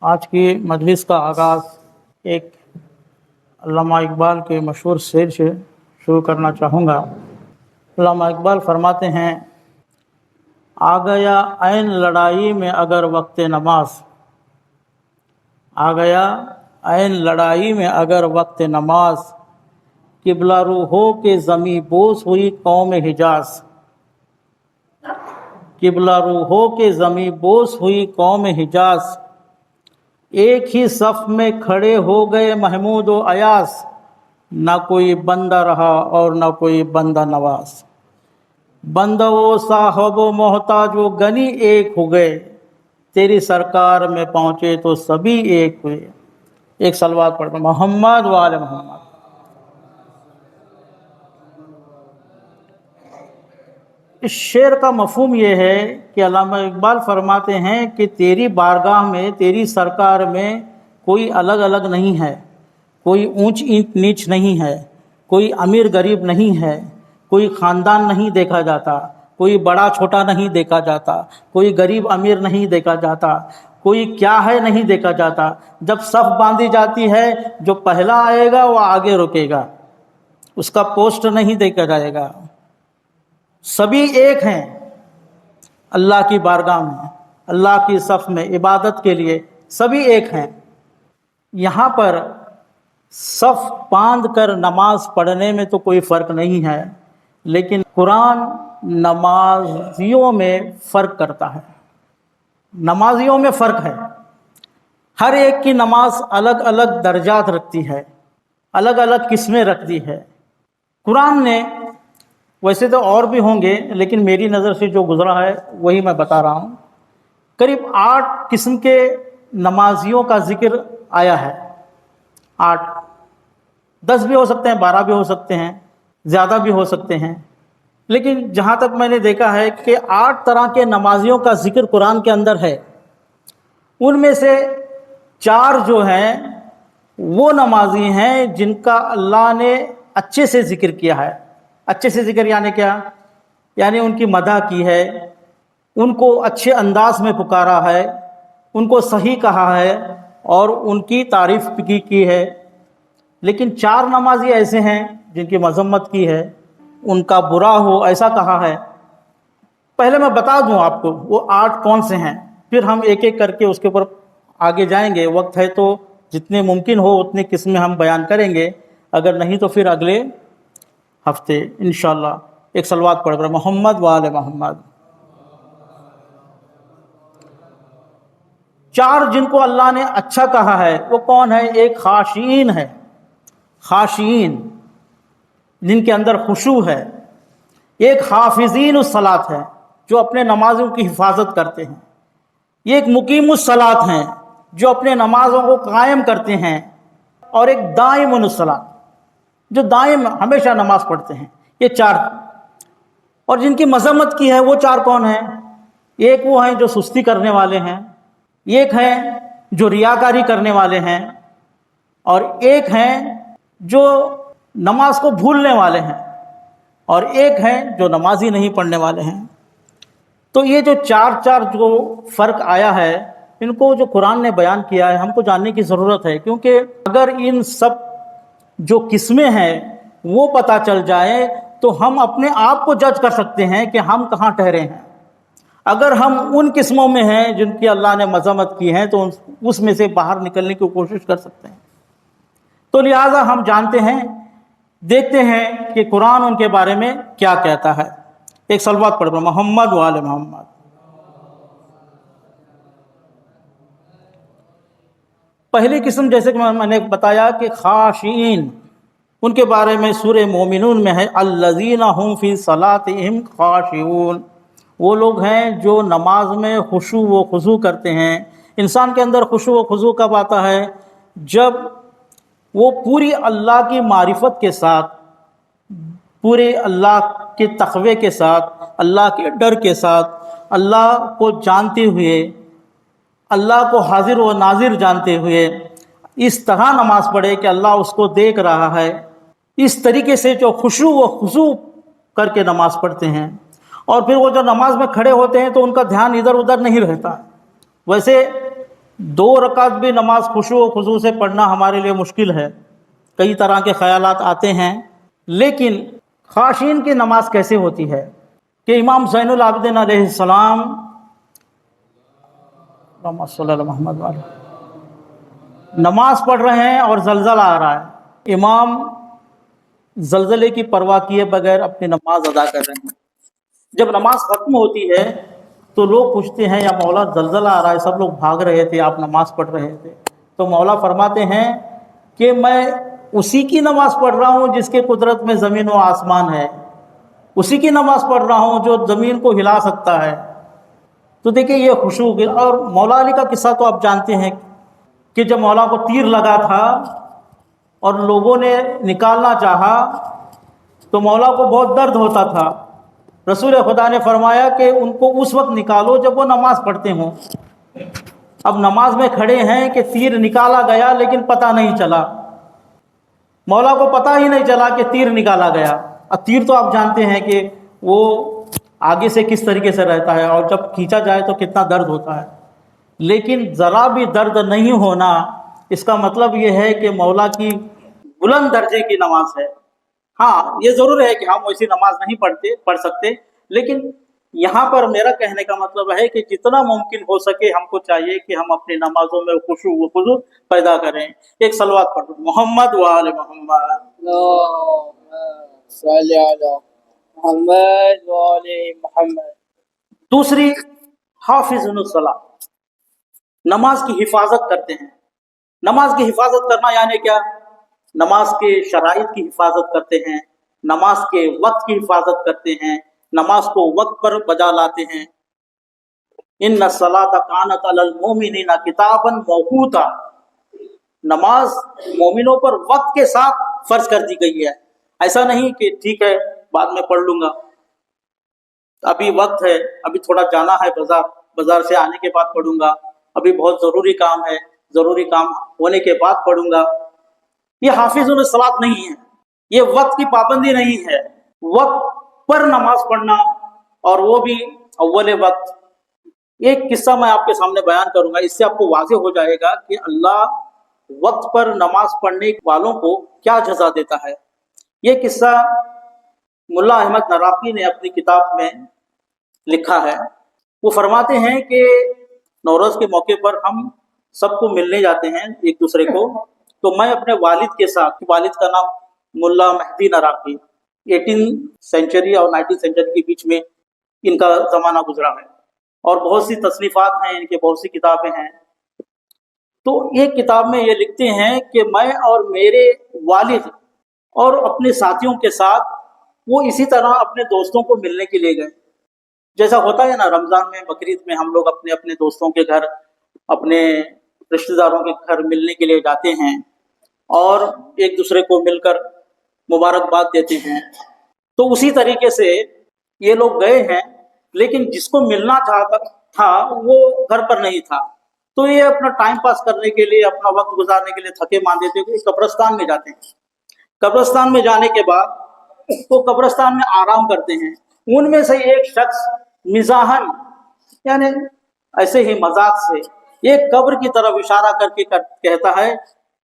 آج کی مجلس کا آغاز ایک علامہ اقبال کے مشہور شعر سے شروع کرنا چاہوں گا۔ علامہ اقبال فرماتے ہیں، آ گیا عین لڑائی میں اگر وقت نماز، آ گیا عین لڑائی میں اگر وقت نماز، قبلہ رو ہو کے زمیں بوس ہوئی قوم حجاز، قبلہ رو ہو کے زمیں بوس ہوئی قوم حجاز، ایک ہی صف میں کھڑے ہو گئے محمود و ایاز، نہ کوئی بندہ رہا اور نہ کوئی بندہ نواز، بندہ و صاحب و محتاج و غنی ایک ہو گئے، تیری سرکار میں پہنچے تو سبھی ایک ہوئے۔ ایک صلوات پڑھ محمد و آل محمد۔ اس شعر کا مفہوم یہ ہے کہ علامہ اقبال فرماتے ہیں کہ تیری بارگاہ میں، تیری سرکار میں کوئی الگ الگ نہیں ہے، کوئی اونچ نیچ نہیں ہے، کوئی امیر غریب نہیں ہے، کوئی خاندان نہیں دیکھا جاتا، کوئی بڑا چھوٹا نہیں دیکھا جاتا، کوئی غریب امیر نہیں دیکھا جاتا، کوئی کیا ہے نہیں دیکھا جاتا۔ جب صف باندھی جاتی ہے، جو پہلا آئے گا وہ آگے رکے گا، اس کا پوسٹ نہیں دیکھا جائے گا۔ سبھی ایک ہیں اللہ کی بارگاہ میں، اللہ کی صف میں عبادت کے لیے سبھی ایک ہیں۔ یہاں پر صف باندھ کر نماز پڑھنے میں تو کوئی فرق نہیں ہے، لیکن قرآن نمازیوں میں فرق کرتا ہے۔ نمازیوں میں فرق ہے، ہر ایک کی نماز الگ الگ درجات رکھتی ہے، الگ الگ قسمیں رکھتی ہے۔ قرآن نے، ویسے تو اور بھی ہوں گے لیکن میری نظر سے جو گزرا ہے وہی میں بتا رہا ہوں، قریب 8 قسم کے نمازیوں کا ذکر آیا ہے۔ 8، 10 بھی ہو سکتے ہیں، 12 بھی ہو سکتے ہیں، زیادہ بھی ہو سکتے ہیں، لیکن جہاں تک میں نے دیکھا ہے کہ 8 طرح کے نمازیوں کا ذکر قرآن کے اندر ہے۔ ان میں سے 4 جو ہیں وہ نمازی ہیں جن کا اللہ نے اچھے سے ذکر کیا ہے۔ اچھے سے ذکر یعنی کیا؟ یعنی ان کی مدح کی ہے، ان کو اچھے انداز میں پکارا ہے، ان کو صحیح کہا ہے اور ان کی تعریف کی ہے۔ لیکن 4 نمازی ایسے ہیں جن کی مذمت کی ہے، ان کا برا ہو ایسا کہا ہے۔ پہلے میں بتا دوں آپ کو وہ 8 کون سے ہیں، پھر ہم ایک ایک کر کے اس کے اوپر آگے جائیں گے۔ وقت ہے تو جتنے ممکن ہو اتنی قسمیں ہم بیان کریں گے، اگر نہیں تو پھر اگلے ہفتے انشاءاللہ۔ ایک صلوات پڑھ کر محمد و آل محمد۔ 4 جن کو اللہ نے اچھا کہا ہے وہ کون ہے؟ ایک خاشعین ہے، خاشعین جن کے اندر خشوع ہے۔ ایک حافظین الصلاۃ ہے، جو اپنے نمازوں کی حفاظت کرتے ہیں۔ یہ ایک مقیم الصلاۃ ہیں، جو اپنے نمازوں کو قائم کرتے ہیں۔ اور ایک دائم الصلاۃ، جو دائم ہمیشہ نماز پڑھتے ہیں۔ یہ 4۔ اور جن کی مذمت کی ہے وہ 4 کون ہیں؟ ایک وہ ہیں جو سستی کرنے والے ہیں، ایک ہیں جو ریاکاری کرنے والے ہیں، اور ایک ہیں جو نماز کو بھولنے والے ہیں، اور ایک ہیں جو نماز ہی نہیں پڑھنے والے ہیں۔ تو یہ جو 4 جو فرق آیا ہے، ان کو جو قرآن نے بیان کیا ہے ہم کو جاننے کی ضرورت ہے، کیونکہ اگر ان سب جو قسمیں ہیں وہ پتہ چل جائے تو ہم اپنے آپ کو جج کر سکتے ہیں کہ ہم کہاں ٹھہرے ہیں۔ اگر ہم ان قسموں میں ہیں جن کی اللہ نے مذمت کی ہے تو اس میں سے باہر نکلنے کی کوشش کر سکتے ہیں۔ تو لہٰذا ہم جانتے ہیں، دیکھتے ہیں کہ قرآن ان کے بارے میں کیا کہتا ہے۔ ایک صلوات پڑھ محمد و آل محمد۔ پہلی قسم جیسے کہ میں نے بتایا کہ خاشعین، ان کے بارے میں سورہ مومنون میں ہے، الذین هم فی صلاتہم خاشعون۔ وہ لوگ ہیں جو نماز میں خشوع و خضوع کرتے ہیں۔ انسان کے اندر خشوع و خضوع کب آتا ہے؟ جب وہ پوری اللہ کی معرفت کے ساتھ، پورے اللہ کے تقوی کے ساتھ، اللہ کے ڈر کے ساتھ، اللہ کو جانتے ہوئے، اللہ کو حاضر و ناظر جانتے ہوئے اس طرح نماز پڑھے کہ اللہ اس کو دیکھ رہا ہے، اس طریقے سے جو خشوع و خضوع کر کے نماز پڑھتے ہیں۔ اور پھر وہ جو نماز میں کھڑے ہوتے ہیں تو ان کا دھیان ادھر ادھر نہیں رہتا۔ ویسے دو رکعت بھی نماز خشوع و خضوع سے پڑھنا ہمارے لیے مشکل ہے، کئی طرح کے خیالات آتے ہیں، لیکن خاشعین کی نماز کیسے ہوتی ہے کہ امام زین العابدین علیہ السلام، اللہم صلی علی محمد وعلی، نماز پڑھ رہے ہیں اور زلزلہ آ رہا ہے، امام زلزلے کی پرواہ کیے بغیر اپنی نماز ادا کر رہے ہیں۔ جب نماز ختم ہوتی ہے تو لوگ پوچھتے ہیں یا مولا زلزلہ آ رہا ہے، سب لوگ بھاگ رہے تھے، آپ نماز پڑھ رہے تھے، تو مولا فرماتے ہیں کہ میں اسی کی نماز پڑھ رہا ہوں جس کے قدرت میں زمین و آسمان ہے، اسی کی نماز پڑھ رہا ہوں جو زمین کو ہلا سکتا ہے۔ تو دیکھیں یہ خشوع، اور مولا علی کا قصہ تو آپ جانتے ہیں کہ جب مولا کو تیر لگا تھا اور لوگوں نے نکالنا چاہا تو مولا کو بہت درد ہوتا تھا، رسول خدا نے فرمایا کہ ان کو اس وقت نکالو جب وہ نماز پڑھتے ہوں۔ اب نماز میں کھڑے ہیں کہ تیر نکالا گیا لیکن پتہ نہیں چلا، مولا کو پتہ ہی نہیں چلا کہ تیر نکالا گیا۔ اب تیر تو آپ جانتے ہیں کہ وہ آگے سے کس طریقے سے رہتا ہے اور جب کھینچا جائے تو کتنا درد ہوتا ہے، لیکن ذرا بھی درد نہیں ہونا اس کا مطلب یہ ہے کہ مولا کی بلند درجے کی نماز ہے۔ ہاں یہ ضرور ہے کہ ہم ویسی نماز نہیں پڑھ سکتے، لیکن یہاں پر میرا کہنے کا مطلب ہے کہ جتنا ممکن ہو سکے ہم کو چاہیے کہ ہم اپنی نمازوں میں خشوع و خضوع پیدا کریں۔ ایک صلوات پڑھو، محمد و آل محمد، اللهم صل على محمد وآل محمد۔ دوسری، حافظ الصلاۃ، نماز کی حفاظت کرتے ہیں۔ نماز کی حفاظت کرنا یعنی کیا؟ نماز کے شرائط کی حفاظت کرتے ہیں، نماز کے وقت کی حفاظت کرتے ہیں، نماز کو وقت پر بجا لاتے ہیں۔ ان الصلاۃ کانت علی المؤمنین کتابا موقوتا، نماز مومنوں پر وقت کے ساتھ فرض کر دی گئی ہے۔ ایسا نہیں کہ ٹھیک ہے بعد میں پڑھ لوں گا، ابھی وقت ہے، ابھی تھوڑا جانا ہے بازار سے آنے کے بعد پڑھوں گا، ابھی بہت ضروری کام ہے، ضروری کام ہونے کے بعد پڑھوں گا۔ یہ حافظ الصلاۃ نہیں ہے، یہ وقت کی پابندی نہیں ہے۔ وقت پر نماز پڑھنا اور وہ بھی اول وقت۔ ایک قصہ میں آپ کے سامنے بیان کروں گا، اس سے آپ کو واضح ہو جائے گا کہ اللہ وقت پر نماز پڑھنے والوں کو کیا جزا دیتا ہے۔ یہ قصہ ملا احمد نراقی نے اپنی کتاب میں لکھا ہے۔ وہ فرماتے ہیں کہ نوروز کے موقع پر ہم سب کو ملنے جاتے ہیں ایک دوسرے کو، تو میں اپنے والد کے ساتھ، والد کا نام ملا مہدی نراقی، 18 سینچری اور 19 سینچری کے بیچ میں ان کا زمانہ گزرا ہے، اور بہت سی تصنیفات ہیں ان کے، بہت سی کتابیں ہیں۔ تو ایک کتاب میں یہ لکھتے ہیں کہ میں اور میرے والد اور اپنے ساتھیوں کے ساتھ وہ اسی طرح اپنے دوستوں کو ملنے کے لیے گئے، جیسا ہوتا ہے نا رمضان میں، بقرعید میں ہم لوگ اپنے اپنے دوستوں کے گھر، اپنے رشتہ داروں کے گھر ملنے کے لیے جاتے ہیں اور ایک دوسرے کو مل کر مبارکباد دیتے ہیں۔ تو اسی طریقے سے یہ لوگ گئے ہیں، لیکن جس کو ملنا چاہتا تھا وہ گھر پر نہیں تھا، تو یہ اپنا ٹائم پاس کرنے کے لیے، اپنا وقت گزارنے کے لیے تھکے ماندے تھے کہ قبرستان میں جاتے ہیں۔ قبرستان میں جانے کے بعد وہ قبرستان میں آرام کرتے ہیں۔ ان میں سے ایک شخص مزاحن، یعنی ایسے ہی مذاق سے، ایک قبر کی طرف اشارہ کر کے کہتا ہے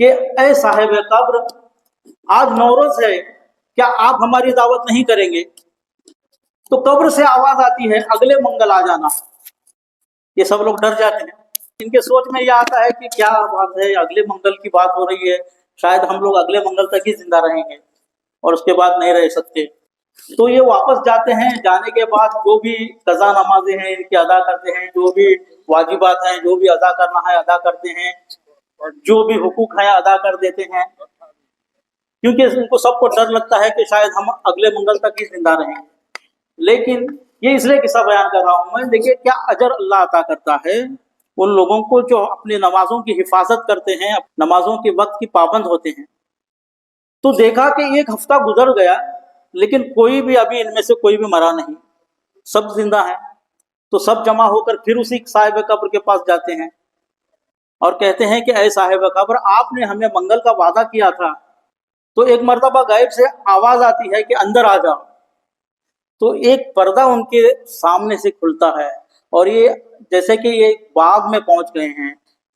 کہ اے صاحب قبر، آج نوروز ہے، کیا آپ ہماری دعوت نہیں کریں گے؟ تو قبر سے آواز آتی ہے اگلے منگل آ جانا۔ یہ سب لوگ ڈر جاتے ہیں، ان کے سوچ میں یہ آتا ہے کہ کیا بات ہے، اگلے منگل کی بات ہو رہی ہے، شاید ہم لوگ اگلے منگل تک ہی زندہ رہیں گے اور اس کے بعد نہیں رہ سکتے۔ تو یہ واپس جاتے ہیں، جانے کے بعد جو بھی قضا نمازیں ہیں ان کی ادا کرتے ہیں، جو بھی واجبات ہیں جو بھی ادا کرنا ہے ادا کرتے ہیں، اور جو بھی حقوق ہیں ادا کر دیتے ہیں، کیونکہ ان کو سب کو ڈر لگتا ہے کہ شاید ہم اگلے منگل تک ہی زندہ رہیں گے۔ لیکن یہ اس لیے قصہ بیان کر رہا ہوں میں، دیکھیے کیا اجر اللہ عطا کرتا ہے ان لوگوں کو جو اپنی نمازوں کی حفاظت کرتے ہیں، نمازوں کے وقت کی پابند ہوتے ہیں۔ تو دیکھا کہ ایک ہفتہ گزر گیا لیکن کوئی بھی ابھی ان میں سے کوئی بھی مرا نہیں، سب زندہ ہیں۔ تو سب جمع ہو کر پھر اسی صاحب قبر کے پاس جاتے ہیں اور کہتے ہیں کہ اے صاحب قبر، آپ نے ہمیں منگل کا وعدہ کیا تھا۔ تو ایک مرتبہ غائب سے آواز آتی ہے کہ اندر آ جاؤ، تو ایک پردہ ان کے سامنے سے کھلتا ہے، اور یہ جیسے کہ یہ باغ میں پہنچ گئے ہیں،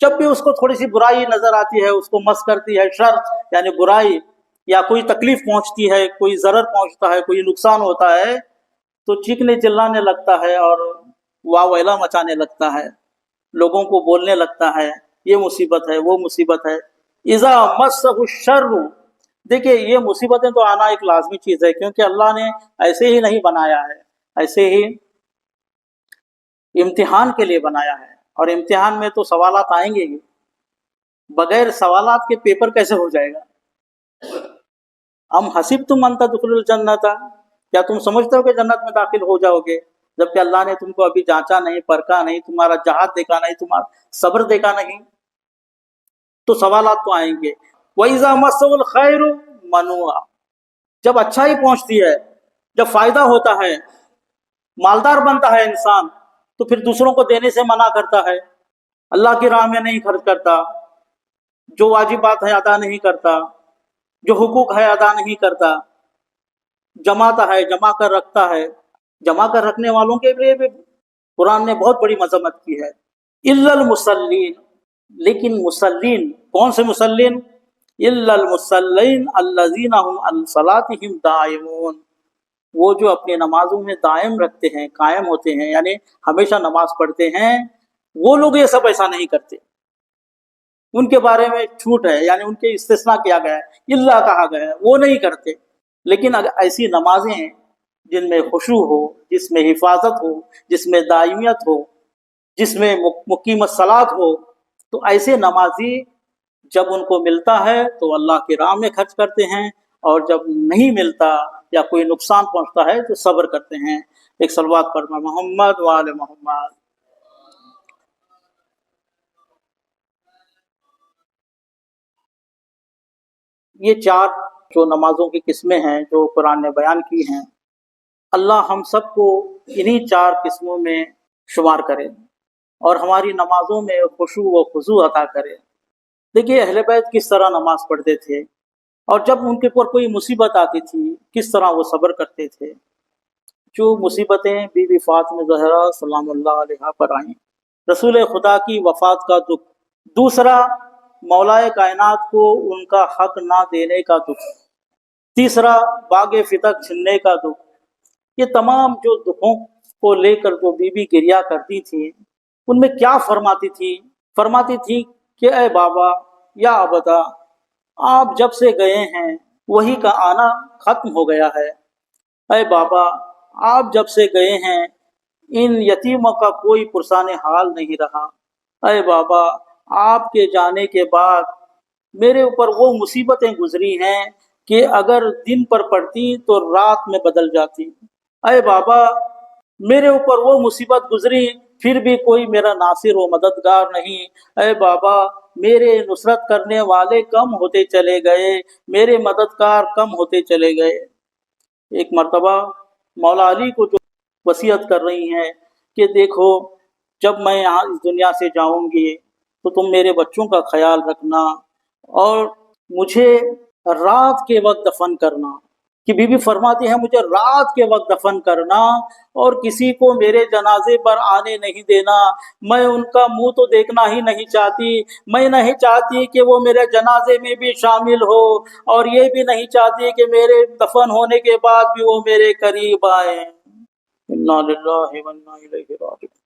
جب بھی اس کو تھوڑی سی برائی نظر آتی ہے، اس کو مس کرتی ہے شر یعنی برائی، یا کوئی تکلیف پہنچتی ہے، کوئی ضرر پہنچتا ہے، کوئی نقصان ہوتا ہے، تو چیخنے چلانے لگتا ہے اور واہ ویلا مچانے لگتا ہے، لوگوں کو بولنے لگتا ہے یہ مصیبت ہے وہ مصیبت ہے۔ اذا مسہ الشر، دیکھیے یہ مصیبتیں تو آنا ایک لازمی چیز ہے، کیونکہ اللہ نے ایسے ہی نہیں بنایا ہے، ایسے ہی امتحان کے لیے بنایا ہے، اور امتحان میں تو سوالات آئیں گے ہی، بغیر سوالات کے پیپر کیسے ہو جائے گا؟ ام حسبتم ان تدخلوا الجنت، کیا تم سمجھتے ہو کہ جنت میں داخل ہو جاؤ گے، جبکہ اللہ نے تم کو ابھی جانچا نہیں، پرکھا نہیں، تمہارا جہاد دیکھا نہیں، تمہارا صبر دیکھا نہیں، تو سوالات تو آئیں گے۔ وَإِذَا مَسَّهُ الْخَيْرُ مَنُوعًا، جب اچھائی پہنچتی ہے، جب فائدہ ہوتا ہے، مالدار بنتا ہے انسان، تو پھر دوسروں کو دینے سے منع کرتا ہے، اللہ کی راہ میں نہیں خرچ کرتا، جو واجبات ہے ادا نہیں کرتا، جو حقوق ہے ادا نہیں کرتا، جماتا ہے، جمع کر رکھتا ہے، جمع کر رکھنے والوں کے لیے بھی قرآن نے بہت بڑی مذمت کی ہے۔ الا المصلین، لیکن مصلین کون سے مصلین؟ الا المصلین الذین هم عن صلاتهم دائمون، وہ جو اپنی نمازوں میں دائم رکھتے ہیں، قائم ہوتے ہیں، یعنی ہمیشہ نماز پڑھتے ہیں، وہ لوگ یہ سب ایسا نہیں کرتے، ان کے بارے میں چھوٹ ہے، یعنی ان کے استثناء کیا گیا ہے، اللہ کہا گیا ہے، وہ نہیں کرتے۔ لیکن اگر ایسی نمازیں ہیں جن میں خشوع ہو، جس میں حفاظت ہو، جس میں دائمیت ہو، جس میں مقیم الصلاۃ ہو، تو ایسے نمازی جب ان کو ملتا ہے تو اللہ کی راہ میں خرچ کرتے ہیں، اور جب نہیں ملتا یا کوئی نقصان پہنچتا ہے تو صبر کرتے ہیں۔ ایک صلوات پڑھنا محمد وآل محمد۔ یہ چار جو نمازوں کی قسمیں ہیں جو قرآن نے بیان کی ہیں، اللہ ہم سب کو انہی چار قسموں میں شمار کرے اور ہماری نمازوں میں خشوع و خضوع عطا کرے۔ دیکھیے اہل بیت کس طرح نماز پڑھتے تھے، اور جب ان کے اوپر کوئی مصیبت آتی تھی کس طرح وہ صبر کرتے تھے۔ جو مصیبتیں بی بی فاطمہ زہرا سلام اللہ علیہا پر آئیں، رسول خدا کی وفات کا دکھ، دوسرا مولائے کائنات کو ان کا حق نہ دینے کا دکھ، تیسرا باغ فتح چھننے کا دکھ، یہ تمام جو دکھوں کو لے کر جو بی بی گریا کرتی تھی، ان میں کیا فرماتی تھی کہ اے بابا یا ابدا، آپ جب سے گئے ہیں وہی کا آنا ختم ہو گیا ہے، اے بابا آپ جب سے گئے ہیں ان یتیموں کا کوئی پرسان حال نہیں رہا، اے بابا آپ کے جانے کے بعد میرے اوپر وہ مصیبتیں گزری ہیں کہ اگر دن پر پڑتی تو رات میں بدل جاتی، اے بابا میرے اوپر وہ مصیبت گزری پھر بھی کوئی میرا ناصر و مددگار نہیں، اے بابا میرے نصرت کرنے والے کم ہوتے چلے گئے، میرے مددگار کم ہوتے چلے گئے۔ ایک مرتبہ مولا علی کو جو وصیت کر رہی ہیں کہ دیکھو جب میں یہاں اس دنیا سے جاؤں گی تو تم میرے بچوں کا خیال رکھنا، اور مجھے رات کے وقت دفن کرنا، کہ بی بی فرماتی ہیں مجھے رات کے وقت دفن کرنا، اور کسی کو میرے جنازے پر آنے نہیں دینا، میں ان کا منہ تو دیکھنا ہی نہیں چاہتی، میں نہیں چاہتی کہ وہ میرے جنازے میں بھی شامل ہو، اور یہ بھی نہیں چاہتی کہ میرے دفن ہونے کے بعد بھی وہ میرے قریب آئیں۔ انا للہ و انا الیہ راجعون۔